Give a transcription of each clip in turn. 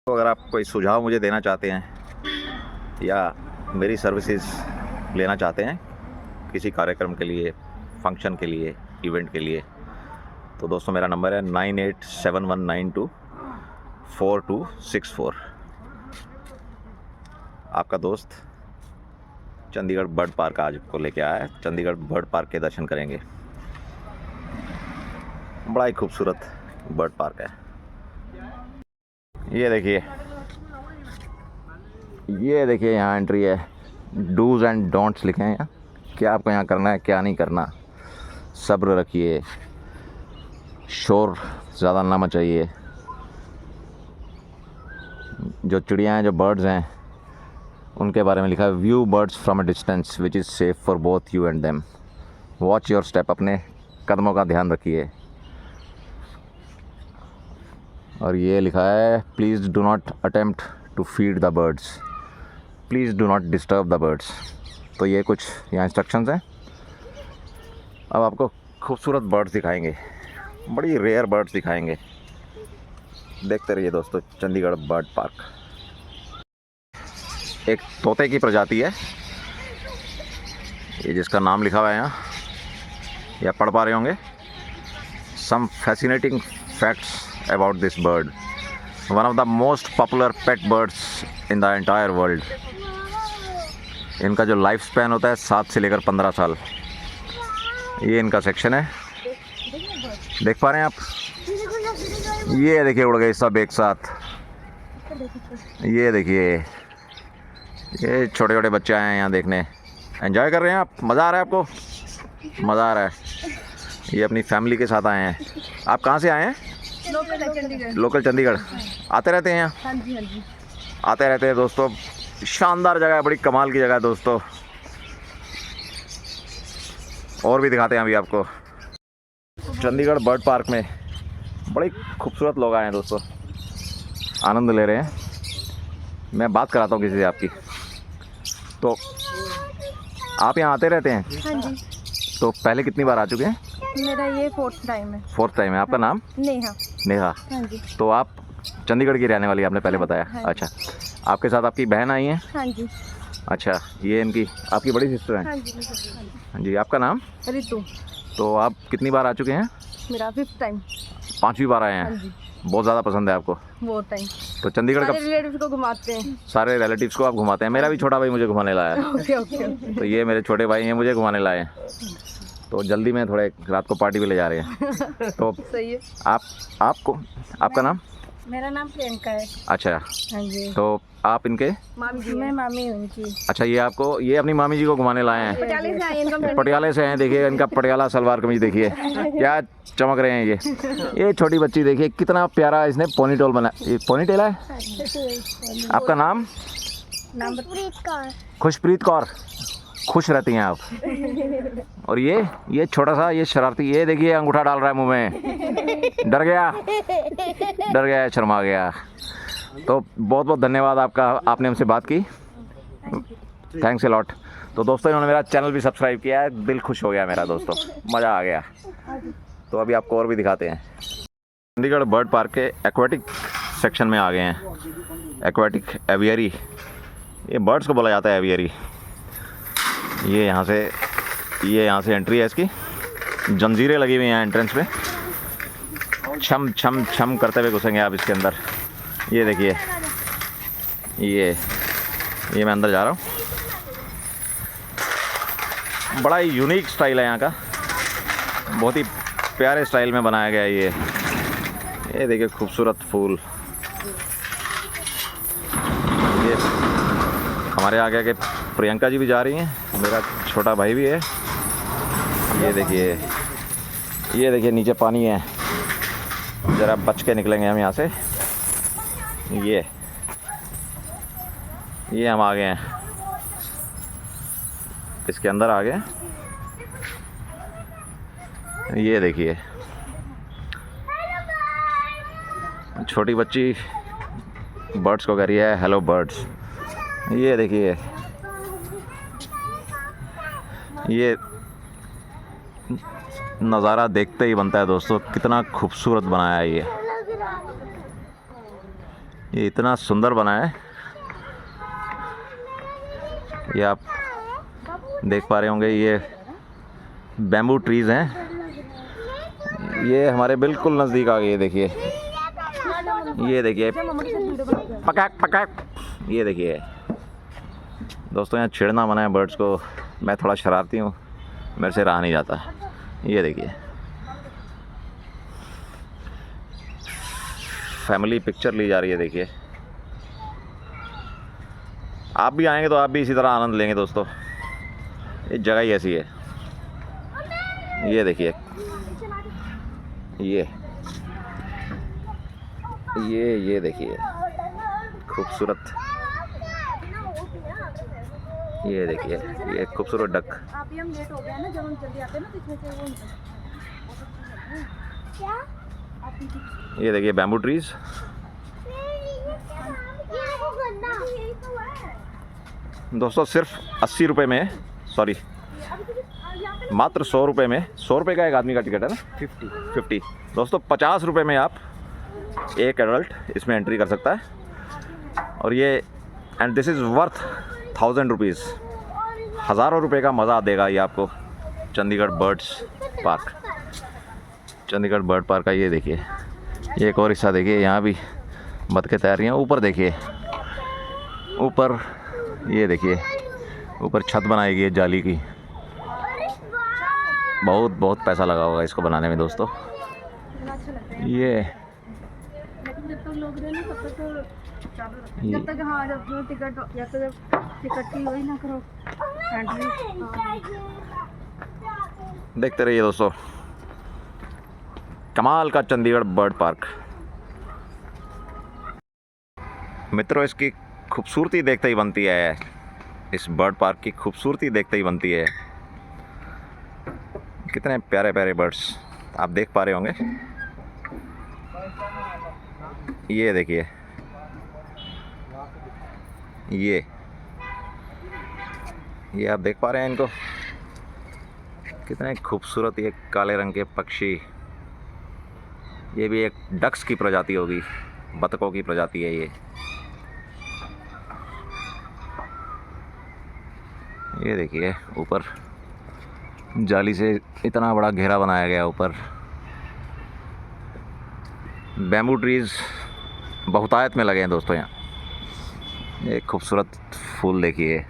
तो अगर आप कोई सुझाव मुझे देना चाहते हैं या मेरी सर्विसेज लेना चाहते हैं किसी कार्यक्रम के लिए, फंक्शन के लिए, इवेंट के लिए, तो दोस्तों मेरा नंबर है 9871924264। आपका दोस्त चंडीगढ़ बर्ड पार्क आज को लेके आया है। चंडीगढ़ बर्ड पार्क के दर्शन करेंगे। बड़ा ही खूबसूरत बर्ड पार्क है। ये देखिए यहाँ एंट्री है। डूज़ एंड डोंट्स लिखे हैं यहाँ, क्या आपको यहाँ करना है क्या नहीं करना। सब्र रखिए, शोर ज़्यादा ना मचाइए। जो चिड़ियाँ हैं, जो बर्ड्स हैं, उनके बारे में लिखा है view birds from a distance which is safe for both you and them. Watch your step, अपने कदमों का ध्यान रखिए। और ये लिखा है please do not attempt to feed the birds, please do not disturb the birds. तो ये कुछ यहाँ इंस्ट्रक्शंस हैं। अब आपको खूबसूरत बर्ड्स दिखाएंगे, बड़ी रेयर बर्ड्स दिखाएंगे। देखते रहिए दोस्तों, चंडीगढ़ बर्ड पार्क। एक तोते की प्रजाति है ये, जिसका नाम लिखा हुआ है यहाँ, या पढ़ पा रहे होंगे। Some fascinating facts about this bird, one of the most popular pet birds in the entire world। इनका जो लाइफ स्पैन होता है 7 से लेकर 15 साल। ये इनका सेक्शन है, देख पा रहे हैं आप। ये देखिए उड़ गए सब एक साथ। ये देखिए, ये छोटे छोटे बच्चे आए हैं यहाँ देखने। एंजॉय कर रहे हैं आप? मज़ा आ रहा है आपको? मज़ा आ रहा है। ये अपनी फैमिली के साथ आए हैं। आप कहाँ से आए हैं? लोकल चंडीगढ़। आते रहते हैं यहाँ? हाँ जी, हाँ जी, आते रहते हैं दोस्तों। शानदार जगह है, बड़ी कमाल की जगह है दोस्तों। और भी दिखाते हैं अभी आपको। चंडीगढ़ बर्ड पार्क में बड़े खूबसूरत लोग आए हैं दोस्तों, आनंद ले रहे हैं। मैं बात कराता हूँ किसी से आपकी। तो आप यहाँ आते रहते हैं? हाँ जी। तो पहले कितनी बार आ चुके हैं? मेरा ये 4th टाइम है। 4th टाइम है। आपका नाम? नेहा। नेहा। हाँ जी। तो आप चंडीगढ़ की रहने वाली, आपने पहले बताया। हाँ। अच्छा, आपके साथ आपकी बहन आई है? हाँ जी। अच्छा, ये इनकी आपकी बड़ी सिस्टर हैं? हाँ जी। हाँ जी। आपका नाम? रितु। तो आप कितनी बार आ चुके हैं? मेरा 5th टाइम। 5वीं बार आए हाँ हैं। जी। बहुत ज़्यादा पसंद है आपको? वो टाइम। तो चंडीगढ़ का सारे रिलेटिव्स को घुमाते हैं। सारे रिलेटिव्स को आप घुमाते हैं? मेरा भी छोटा भाई मुझे घुमाने लाया है। Okay okay. तो ये मेरे छोटे भाई हैं, मुझे घुमाने लाए हैं। तो जल्दी में थोड़े रात को पार्टी पे ले जा रहे हैं। तो सही है। आपको आपका नाम? मेरा नाम प्रियंका है। अच्छा। हाँ जी। तो आप इनके? मामी जी। मैं मामी हूँ इनकी। अच्छा, ये अपनी मामी जी को घुमाने लाए हैं? पटियाले से आए इनका। पटियाले से हैं। देखिए इनका पटियाला सलवार कमीज देखिए, क्या चमक रहे हैं ये छोटी बच्ची देखिए कितना प्यारा इसने पोनीटेल बना। ये पोनीटेल है? आपका नाम? खुशप्रीत कौर। खुश रहती हैं आप। और ये छोटा सा, ये शरारती, ये देखिए अंगूठा डाल रहा है मुंह में। डर गया, शर्मा गया। तो बहुत बहुत धन्यवाद आपका, आपने हमसे बात की। Thanks a lot. तो दोस्तों इन्होंने मेरा चैनल भी सब्सक्राइब किया है, दिल खुश हो गया मेरा दोस्तों, मज़ा आ गया। तो अभी आपको और भी दिखाते हैं। चंडीगढ़ बर्ड पार्क के एक्वेटिक सेक्शन में आ गए हैं। एक्वेटिक एवियरी, ये बर्ड्स को बोला जाता है एवियरी। ये यहाँ से एंट्री है इसकी। जंजीरें लगी हुई हैं एंट्रेंस पे। छम छम छम करते हुए घुसेंगे आप इसके अंदर। ये देखिए, ये मैं अंदर जा रहा हूँ। बड़ा ही यूनिक स्टाइल है यहाँ का, बहुत ही प्यारे स्टाइल में बनाया गया है ये देखिए खूबसूरत फूल। ये हमारे आगे के प्रियंका जी भी जा रही हैं, मेरा छोटा भाई भी है। ये देखिए नीचे पानी है, ज़रा बच के निकलेंगे हम यहाँ से। ये हम आ गए हैं, इसके अंदर आ गए। ये देखिए छोटी बच्ची बर्ड्स को कह रही है हेलो बर्ड्स। ये देखिए, ये नज़ारा देखते ही बनता है दोस्तों, कितना खूबसूरत बनाया है ये। ये इतना सुंदर बना है, ये आप देख पा रहे होंगे। ये बैम्बू ट्रीज़ हैं, ये हमारे बिल्कुल नज़दीक आ गए। ये देखिए, ये देखिए, पकाक पकाक, ये देखिए दोस्तों, यहाँ छेड़ना मना है बर्ड्स को। मैं थोड़ा शरारती हूँ, मेरे से रहा नहीं जाता। ये देखिए, फैमिली पिक्चर ली जा रही है। देखिए, आप भी आएंगे तो आप भी इसी तरह आनंद लेंगे दोस्तों। ये जगह ही ऐसी है। ये देखिए, ये देखिए खूबसूरत, ये देखिए, ये खूबसूरत डक। आप ही हम लेट हो गया ना, जब हम जल्दी आते हैं ना तो इसमें से वो क्या ये देखिए बैम्बू ट्रीज। दोस्तों सिर्फ 80 रुपये में, सॉरी मात्र 100 रुपये में, 100 रुपये का एक आदमी का टिकट है ना, 50 दोस्तों 50 रुपये में आप एक एडल्ट इसमें एंट्री कर सकता है। और ये and this is worth 1000 rupees. हज़ारों रुपये का मज़ा देगा ये आपको Chandigarh birds park. Chandigarh bird park का ये देखिए, ये एक और हिस्सा देखिए, यहाँ भी बतखें तैर रही हैं। ऊपर देखिए, ऊपर ये देखिए, ऊपर छत बनाई गई है जाली की। बहुत पैसा लगा होगा इसको बनाने में दोस्तों। ये जब तक लोग रहे ना तब तक तो चालू रखते हैं। जब तक हाँ, जब टिकट या तो जब टिकट की वही ना करो एंट्री। देखते रहिए दोस्तों, कमाल का चंडीगढ़ बर्ड पार्क। मित्रों, इसकी खूबसूरती देखते ही बनती है, इस बर्ड पार्क की खूबसूरती देखते ही बनती है। कितने प्यारे प्यारे बर्ड्स आप देख पा रहे होंगे। ये देखिए, ये आप देख पा रहे हैं इनको, कितने खूबसूरत ये काले रंग के पक्षी। ये भी एक डक्स की प्रजाति होगी, बतखों की प्रजाति है ये देखिए, ऊपर जाली से इतना बड़ा घेरा बनाया गया। ऊपर बैम्बू ट्रीज़ बहुतायत में लगे हैं दोस्तों। यहाँ एक खूबसूरत फूल देखिए,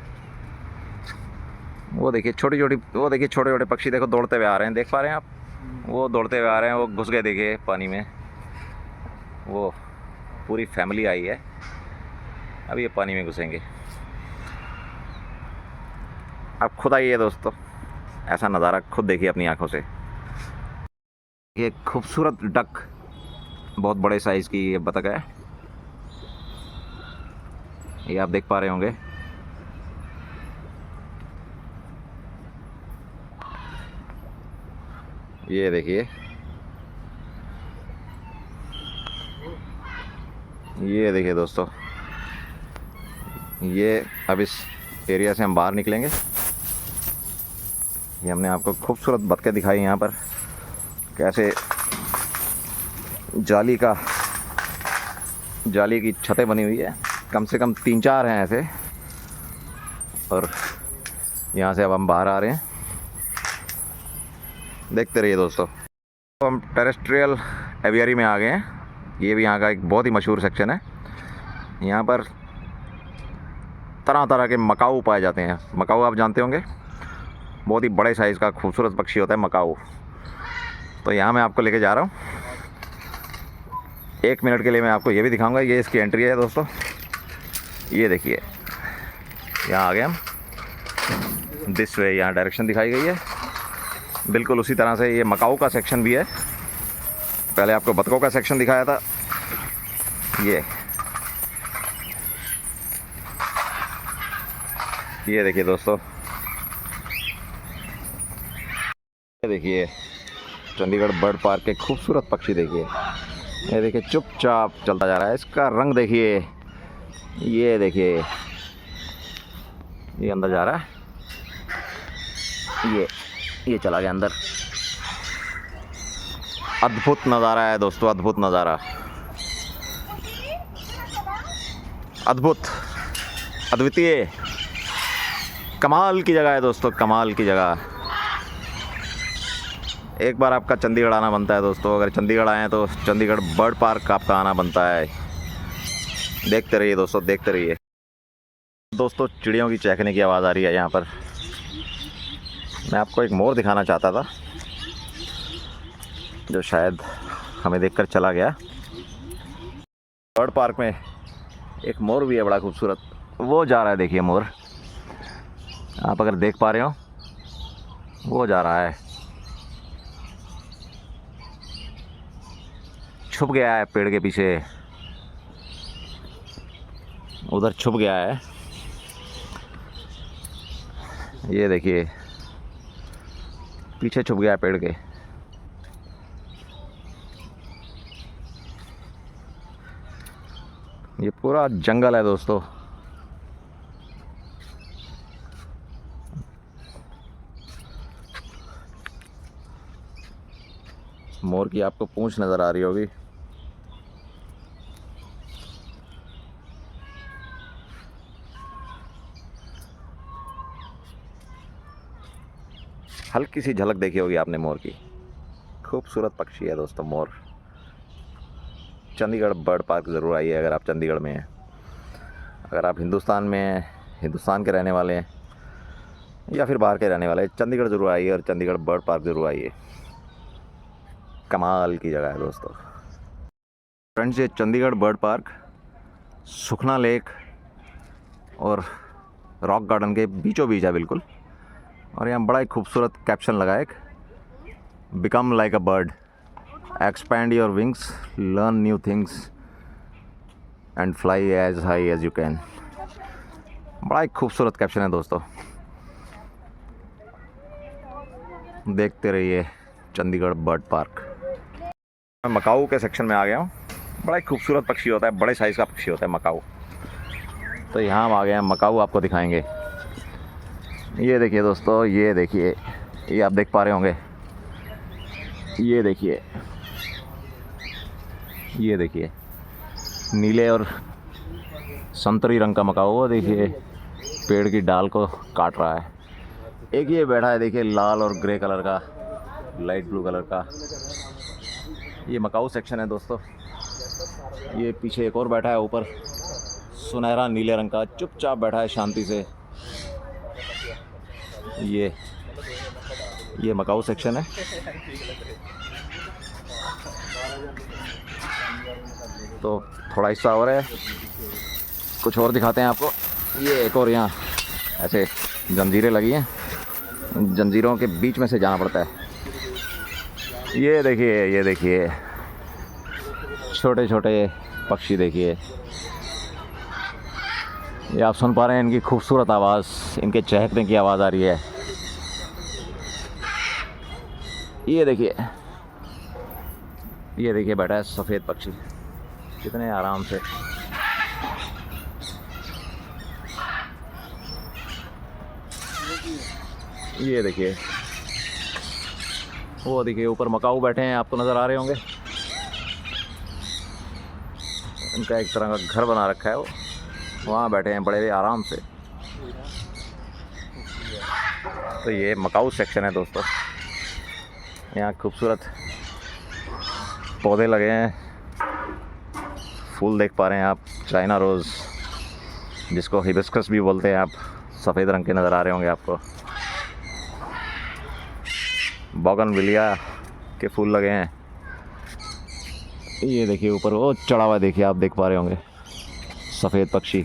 वो देखिए छोटे छोटे पक्षी देखो दौड़ते हुए आ रहे हैं। देख पा रहे हैं आप, वो दौड़ते हुए आ रहे हैं। वो घुस गए देखिए पानी में, वो पूरी फैमिली आई है, अब ये पानी में घुसेंगे। आप खुद आइए दोस्तों, ऐसा नज़ारा खुद देखिए अपनी आंखों से। ये खूबसूरत डक, बहुत बड़े साइज़ की ये बतख है, ये आप देख पा रहे होंगे। ये देखिए, ये देखिए दोस्तों, ये अब इस एरिया से हम बाहर निकलेंगे। ये हमने आपको खूबसूरत बतखें दिखाई यहाँ पर, कैसे जाली की छतें बनी हुई है, कम से कम 3-4 हैं ऐसे। और यहाँ से अब हम बाहर आ रहे हैं, देखते रहिए दोस्तों। तो हम टेरेस्ट्रियल एवियरी में आ गए हैं। ये भी यहाँ का एक बहुत ही मशहूर सेक्शन है। यहाँ पर तरह तरह के मकाऊ पाए जाते हैं। मकाऊ आप जानते होंगे, बहुत ही बड़े साइज़ का खूबसूरत पक्षी होता है मकाऊ। तो यहाँ मैं आपको लेके जा रहा हूँ। 1 मिनट के लिए मैं आपको ये भी दिखाऊंगा। ये इसकी एंट्री है दोस्तों, ये देखिए, यहाँ आ गए हम। दिस वे, यहाँ डायरेक्शन दिखाई गई है। बिल्कुल उसी तरह से ये मकाऊ का सेक्शन भी है। पहले आपको बतखों का सेक्शन दिखाया था। ये देखिए दोस्तों, ये देखिए चंडीगढ़ बर्ड पार्क के खूबसूरत पक्षी देखिए। ये देखिए चुपचाप चलता जा रहा है। इसका रंग देखिए, ये देखिए, ये अंदर जा रहा है। ये चला गया अंदर। अद्भुत नज़ारा है दोस्तों, अद्भुत नज़ारा। अद्भुत, अद्वितीय, कमाल की जगह है दोस्तों, कमाल की जगह। एक बार आपका चंडीगढ़ आना बनता है दोस्तों। अगर चंडीगढ़ आए हैं तो चंडीगढ़ बर्ड पार्क आपका आना बनता है। देखते रहिए दोस्तों, देखते रहिए दोस्तों। चिड़ियों की चहकने की आवाज़ आ रही है यहाँ पर। मैं आपको एक मोर दिखाना चाहता था जो शायद हमें देखकर चला गया। बर्ड पार्क में एक मोर भी है बड़ा खूबसूरत, वो जा रहा है, देखिए मोर, आप अगर देख पा रहे हो, वो जा रहा है, छुप गया है पेड़ के पीछे, उधर छुप गया है। ये देखिए पीछे छुप गया है पेड़ के। ये पूरा जंगल है दोस्तों। मोर की आपको पूंछ नज़र आ रही होगी। हल्की सी झलक देखी होगी आपने मोर की। खूबसूरत पक्षी है दोस्तों मोर। चंडीगढ़ बर्ड पार्क ज़रूर आइए अगर आप चंडीगढ़ में हैं। अगर आप हिंदुस्तान में हैं, हिंदुस्तान के रहने वाले हैं या फिर बाहर के रहने वाले हैं, चंडीगढ़ ज़रूर आइए और चंडीगढ़ बर्ड पार्क ज़रूर आइए। कमाल की जगह है दोस्तों। फ्रेंड्स, ये चंडीगढ़ बर्ड पार्क सुखना लेक और रॉक गार्डन के बीचों बीच है बिल्कुल। और यहाँ बड़ा ही खूबसूरत कैप्शन लगा है, become like a bird, expand your wings, learn new things and fly as high as you can. बड़ा ही खूबसूरत कैप्शन है दोस्तों। देखते रहिए चंडीगढ़ बर्ड पार्क। मैं मकाऊ के सेक्शन में आ गया हूँ। बड़ा ही खूबसूरत पक्षी होता है, बड़े साइज़ का पक्षी होता है मकाऊ। तो यहाँ हम आ गए हैं, मकाऊ आपको दिखाएंगे। ये देखिए दोस्तों, ये देखिए, ये आप देख पा रहे होंगे। ये देखिए, ये देखिए नीले और संतरी रंग का मकाऊ। वो देखिए पेड़ की डाल को काट रहा है। एक ये बैठा है, देखिए लाल और ग्रे कलर का, लाइट ब्लू कलर का। ये मकाऊ सेक्शन है दोस्तों। ये पीछे एक और बैठा है ऊपर, सुनहरा नीले रंग का, चुपचाप बैठा है शांति से। ये मकाऊ सेक्शन है। तो थोड़ा हिस्सा और है, कुछ और दिखाते हैं आपको। ये एक और यहाँ ऐसे जंजीरें लगी हैं, जंजीरों के बीच में से जाना पड़ता है। ये देखिए, ये देखिए छोटे छोटे पक्षी, देखिए ये आप सुन पा रहे हैं इनकी खूबसूरत आवाज़, इनके चहकने की आवाज़ आ रही है। ये देखिए, ये देखिए बैठा है सफ़ेद पक्षी, कितने आराम से। ये देखिए, वो देखिए ऊपर मकाऊ बैठे हैं, आपको नज़र आ रहे होंगे। इनका एक तरह का घर बना रखा है, वो वहाँ बैठे हैं बड़े आराम से। तो ये मकाऊ सेक्शन है दोस्तों। यहाँ खूबसूरत पौधे लगे हैं, फूल देख पा रहे हैं आप, चाइना रोज़ जिसको हिबिस्कस भी बोलते हैं आप, सफ़ेद रंग के नज़र आ रहे होंगे आपको। बोगनविलिया के फूल लगे हैं। ये देखिए ऊपर वो चढ़ा हुआ, देखिए आप देख पा रहे होंगे, सफ़ेद पक्षी।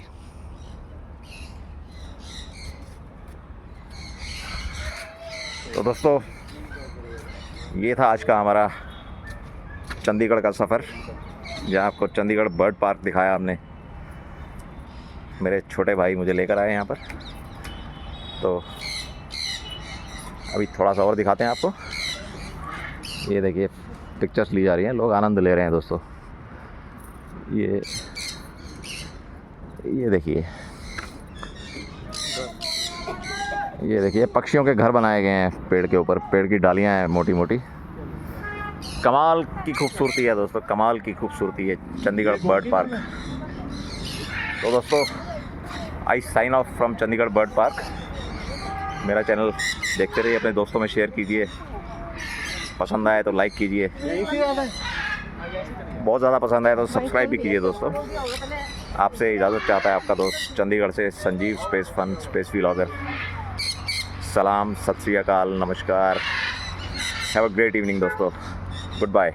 तो दोस्तों, ये था आज का हमारा चंडीगढ़ का सफ़र, जहाँ आपको चंडीगढ़ बर्ड पार्क दिखाया हमने। मेरे छोटे भाई मुझे लेकर आए यहाँ पर। तो अभी थोड़ा सा और दिखाते हैं आपको। ये देखिए पिक्चर्स ली जा रही हैं, लोग आनंद ले रहे हैं दोस्तों। ये देखिए, ये देखिए पक्षियों के घर बनाए गए हैं पेड़ के ऊपर, पेड़ की डालियां हैं मोटी मोटी। कमाल की खूबसूरती है दोस्तों, कमाल की खूबसूरती है चंडीगढ़ बर्ड पार्क। तो दोस्तों I sign off from Chandigarh bird park. मेरा चैनल देखते रहिए, अपने दोस्तों में शेयर कीजिए, पसंद आए तो लाइक कीजिए, बहुत ज़्यादा पसंद आए तो सब्सक्राइब भी कीजिए दोस्तों। आपसे इजाज़त चाहता है आपका दोस्त चंडीगढ़ से Sanjeev, space fun space vlogger. सलाम, सत श्री अकाल, नमस्कार, हैव अ ग्रेट इवनिंग दोस्तों, गुड बाय।